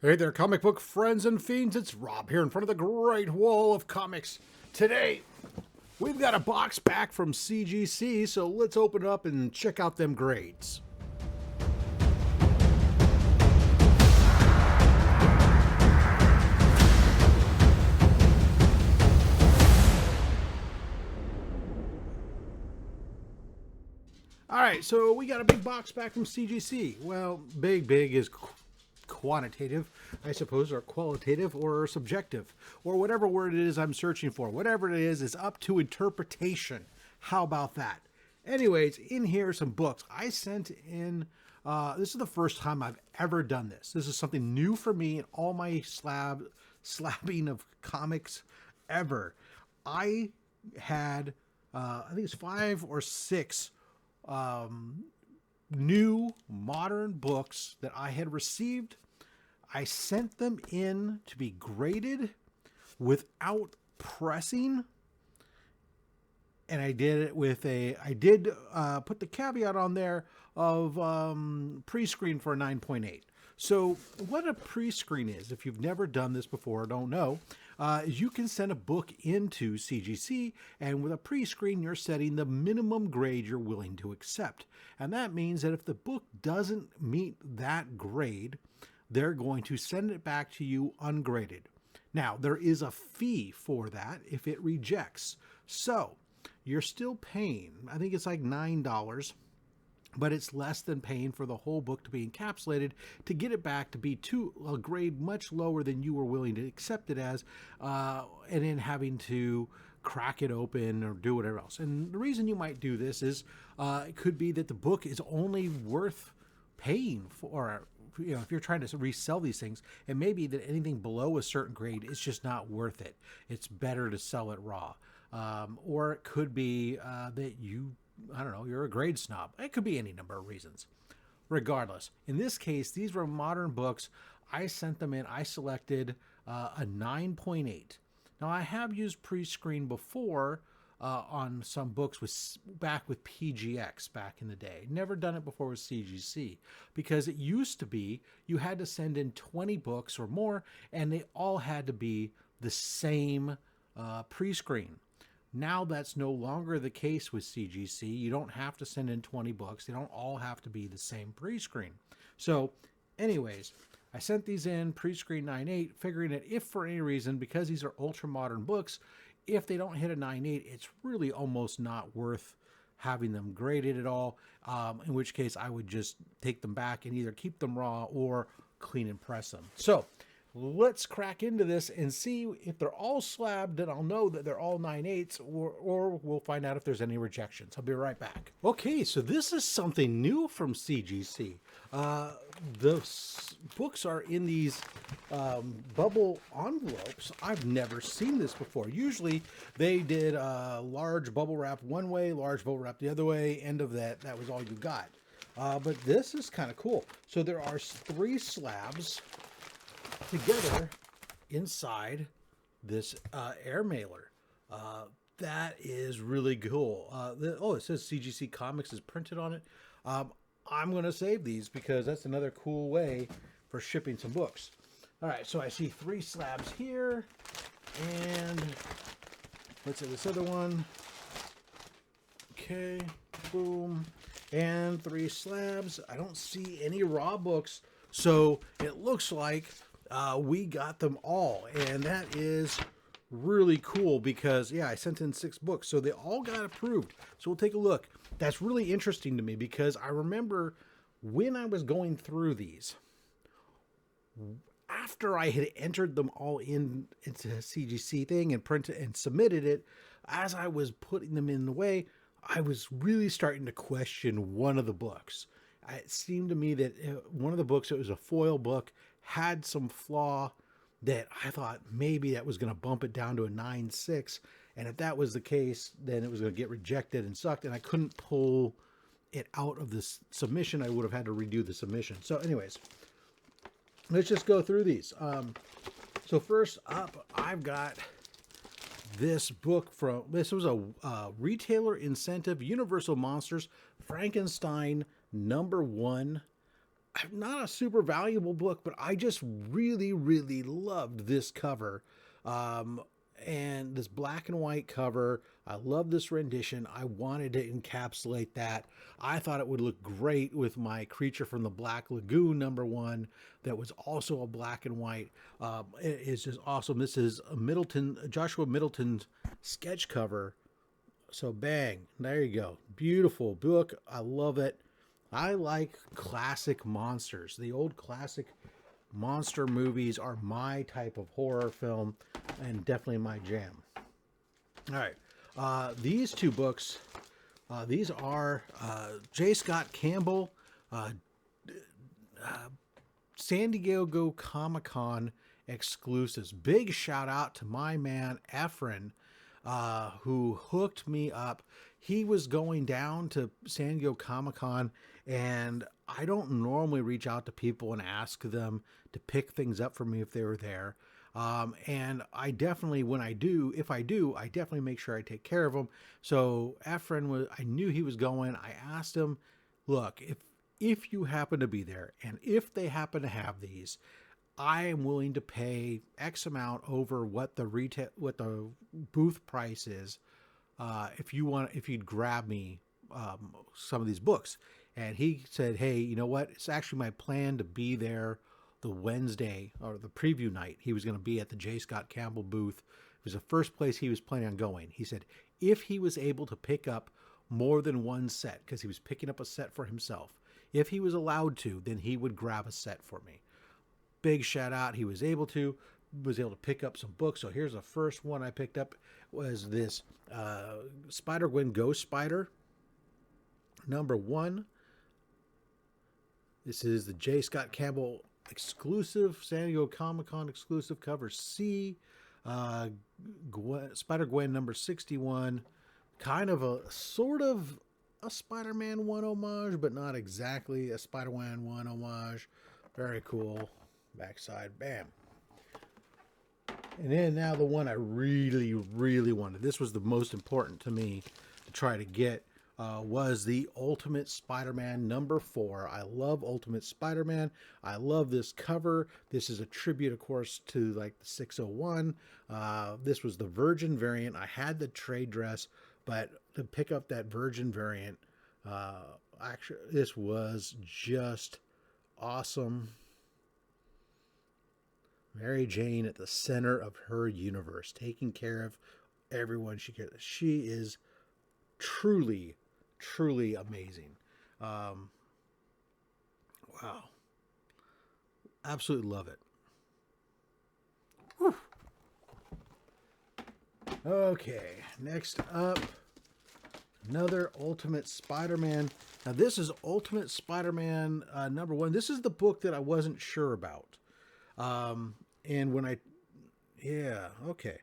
Hey there, comic book friends and fiends. It's Rob here in front of the Great Wall of Comics. Today, we've got a box back from CGC, so let's open it up and check out them grades. All right, so we got a big box back from CGC. Well, big is quantitative, I suppose, or qualitative, or subjective, or whatever word it is I'm searching for. Whatever it is up to interpretation. How about that? Anyways, in here are some books. I sent in, this is the first time I've ever done this. This is something new for me in all my slabbing of comics ever. I had, I think it's 5 or 6 new modern books that I had received. I sent them in to be graded without pressing, and I did it with I did put the caveat on there of pre-screen for a 9.8. So what a pre-screen is, if you've never done this before or don't know, you can send a book into CGC, and with a pre-screen, you're setting the minimum grade you're willing to accept. And that means that if the book doesn't meet that grade, they're going to send it back to you ungraded. Now, there is a fee for that if it rejects. So you're still paying, I think it's like $9, but it's less than paying for the whole book to be encapsulated to get it back to be a grade much lower than you were willing to accept it as, and then having to crack it open or do whatever else. And the reason you might do this is it could be that the book is only worth paying for. You know, if you're trying to resell these things, it may be that anything below a certain grade is just not worth it. It's better to sell it raw. Or it could be that I don't know, you're a grade snob. It could be any number of reasons. Regardless, in this case, these were modern books. I sent them in. I selected a 9.8. Now, I have used pre-screen before on some books back with PGX back in the day. Never done it before with CGC, because it used to be you had to send in 20 books or more, and they all had to be the same pre-screen. Now that's no longer the case with CGC. You don't have to send in 20 books. They don't all have to be the same pre-screen. So anyways, I sent these in pre-screen 9.8, figuring that if for any reason, because these are ultra modern books, if they don't hit a 9.8, it's really almost not worth having them graded at all, in which case I would just take them back and either keep them raw or clean and press them. So let's crack into this and see if they're all slabbed, and I'll know that they're all 9.8s, or we'll find out if there's any rejections. I'll be right back. Okay, so this is something new from CGC. The books are in these bubble envelopes. I've never seen this before. Usually they did large bubble wrap one way, large bubble wrap the other way, end of that was all you got. But this is kind of cool. So there are 3 slabs together inside this air mailer. That is really cool. It says CGC Comics is printed on it. I'm going to save these because that's another cool way for shipping some books. All right, so I see 3 slabs here, and let's see this other one. Okay, boom, and 3 slabs. I don't see any raw books, so it looks like we got them all, and that is really cool because, yeah, I sent in 6 books, so they all got approved. So we'll take a look. That's really interesting to me because I remember when I was going through these, after I had entered them all into a CGC thing and printed and submitted it, as I was putting them in the way, I was really starting to question one of the books. It seemed to me that one of the books, it was a foil book, had some flaw that I thought maybe that was going to bump it down to a 9.6. And if that was the case, then it was going to get rejected and sucked. And I couldn't pull it out of this submission. I would have had to redo the submission. So anyways, let's just go through these. So first up, I've got this book this was a retailer incentive, Universal Monsters, Frankenstein #1 not a super valuable book, but I just really, really loved this cover. Um, and this black and white cover. I love this rendition. I wanted to encapsulate that. I thought it would look great with my Creature from the Black Lagoon #1 that was also a black and white. It is just awesome. This is Joshua Middleton's sketch cover. So bang, there you go. Beautiful book. I love it. I like classic monsters. The old classic monster movies are my type of horror film and definitely my jam. All right. These two books, these are J. Scott Campbell, San Diego Comic-Con exclusives. Big shout out to my man Efren, who hooked me up. He was going down to San Diego Comic-Con, and I don't normally reach out to people and ask them to pick things up for me if they were there. And I definitely, if I do, I definitely make sure I take care of them. So Efren I knew he was going. I asked him, look, if you happen to be there and if they happen to have these, I am willing to pay X amount over what the booth price is. If you'd grab me some of these books. And he said, hey, you know what? It's actually my plan to be there the Wednesday or the preview night. He was going to be at the J. Scott Campbell booth. It was the first place he was planning on going. He said if he was able to pick up more than one set, because he was picking up a set for himself, if he was allowed to, then he would grab a set for me. Big shout out. He was able to pick up some books. So here's the first one I picked up was this Spider-Gwen Ghost Spider #1. This is the J. Scott Campbell exclusive, San Diego Comic-Con exclusive, cover C. Spider-Gwen #61. Kind of a sort of a Spider-Man 1 homage, but not exactly a Spider-Man 1 homage. Very cool. Backside, bam. And then now the one I really, really wanted. This was the most important to me to try to get. Was the Ultimate Spider-Man #4. I love Ultimate Spider-Man. I love this cover. This is a tribute, of course, to like the 601. This was the Virgin variant. I had the trade dress, but to pick up that Virgin variant, actually, this was just awesome. Mary Jane at the center of her universe, taking care of everyone she cares. She is truly, truly amazing. Wow. Absolutely love it. Whew. Okay, next up, another Ultimate Spider-Man. Now this is Ultimate Spider-Man #1. This is the book that I wasn't sure about. Okay.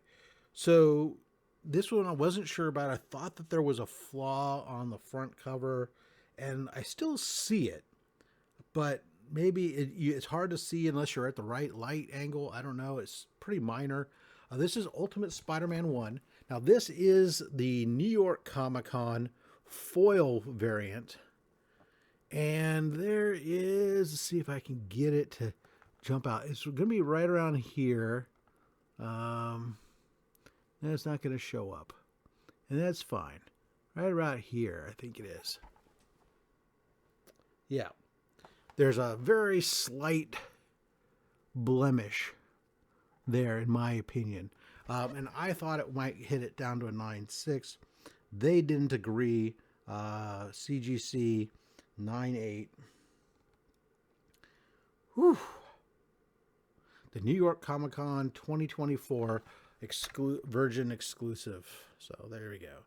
So this one I wasn't sure about. I thought that there was a flaw on the front cover, and I still see it, but maybe it's hard to see unless you're at the right light angle. I don't know. It's pretty minor. This is Ultimate Spider-Man 1. Now this is the New York Comic-Con foil variant, and there is, let's see if I can get it to jump out. It's going to be right around here. It's not going to show up, and that's fine. Right around here, I think it is. Yeah. There's a very slight blemish there, in my opinion. And I thought it might hit it down to a 9.6. They didn't agree. CGC 9.8. Whew. The New York Comic-Con 2024 Virgin exclusive. So there we go.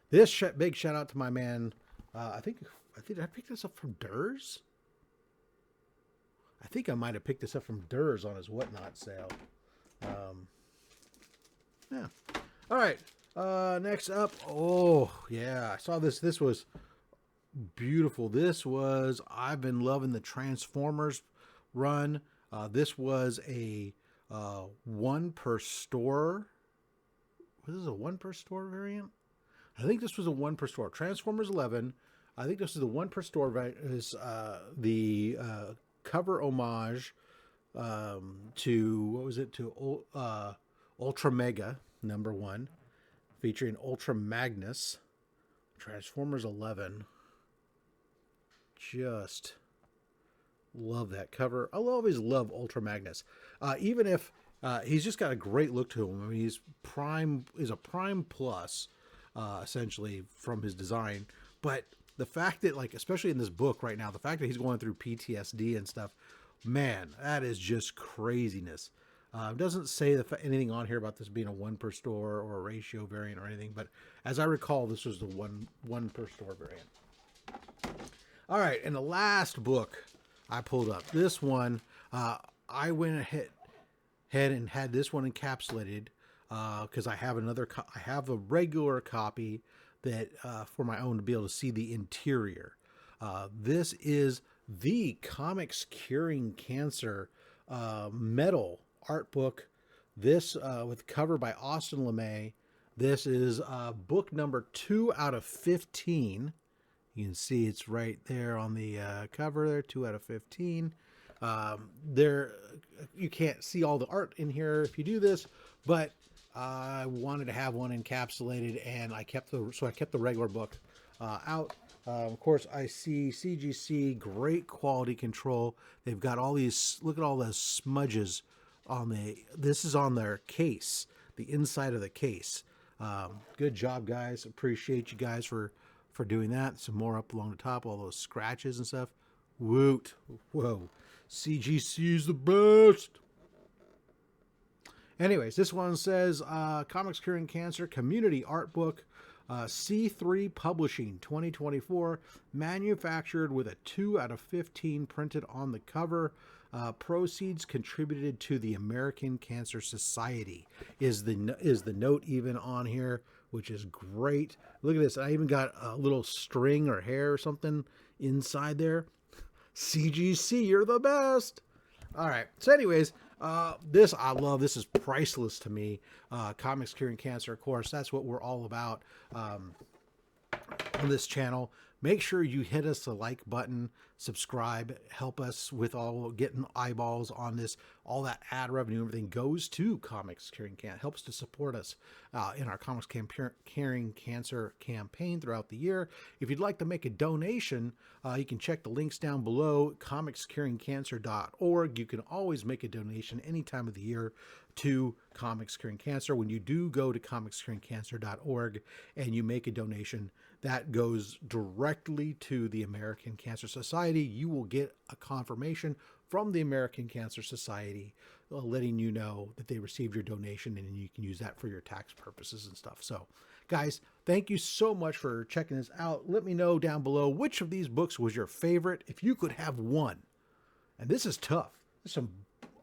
This big shout out to my man. I think I picked this up from Durs. I think I might have picked this up from Durs on his Whatnot sale. Yeah. All right. Next up. Oh yeah, I saw this. This was beautiful. I've been loving the Transformers run. This was a one per store. Was this a one per store variant? I think this was a one per store. Transformers 11. I think this is the one per store variant. Is the cover homage to, what was it, to Ultra Mega #1, featuring Ultra Magnus, Transformers 11. Just love that cover. I'll always love Ultra Magnus, even if he's just got a great look to him. I mean, is a Prime Plus, essentially, from his design. But the fact that, like, especially in this book right now, the fact that he's going through PTSD and stuff, man, that is just craziness. It doesn't say anything on here about this being a 1 per store or a ratio variant or anything, but as I recall, this was the one per store variant. All right, and the last book I pulled up, this one, I went ahead and had this one encapsulated because I have I have a regular copy that for my own to be able to see the interior. This is the Comics Curing Cancer metal art book. This with cover by Austin LeMay. This is book number 2 out of 15. You can see it's right there on the cover there, 2 out of 15. There, you can't see all the art in here if you do this, but I wanted to have one encapsulated, and I kept the regular book out. Of course, I see CGC, great quality control. They've got all these, look at all those smudges on this is on their case, the inside of the case. Good job, guys. Appreciate you guys for doing that. Some more up along the top, all those scratches and stuff. Woot. Whoa. CGC is the best. Anyways, this one says Comics Curing Cancer Community Art Book, C3 Publishing 2024, manufactured with a 2 out of 15 printed on the cover. Proceeds contributed to the American Cancer Society is the note even on here, which is great. Look at this. I even got a little string or hair or something inside there. CGC, you're the best. All right. So anyways, this I love. This is priceless to me. Comics Curing Cancer, of course, that's what we're all about on this channel. Make sure you hit us the like button, subscribe, help us with all getting eyeballs on this. All that ad revenue, everything goes to Comics Curing Cancer, helps to support us in our Comics Curing Cancer campaign throughout the year. If you'd like to make a donation, you can check the links down below, comicscuringcancer.org. You can always make a donation any time of the year to Comics Curing Cancer. When you do go to comicscuringcancer.org and you make a donation, that goes directly to the American Cancer Society. You will get a confirmation from the American Cancer Society letting you know that they received your donation, and you can use that for your tax purposes and stuff. So, guys, thank you so much for checking this out. Let me know down below which of these books was your favorite, if you could have one. And this is tough. There's some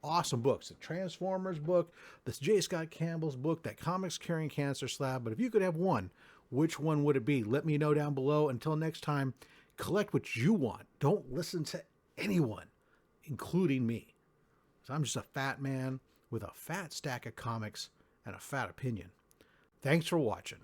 awesome books. The Transformers book, this J. Scott Campbell's book, that Comics Curing Cancer slab. But if you could have one, which one would it be? Let me know down below. Until next time, collect what you want. Don't listen to anyone, including me. So I'm just a fat man with a fat stack of comics and a fat opinion. Thanks for watching.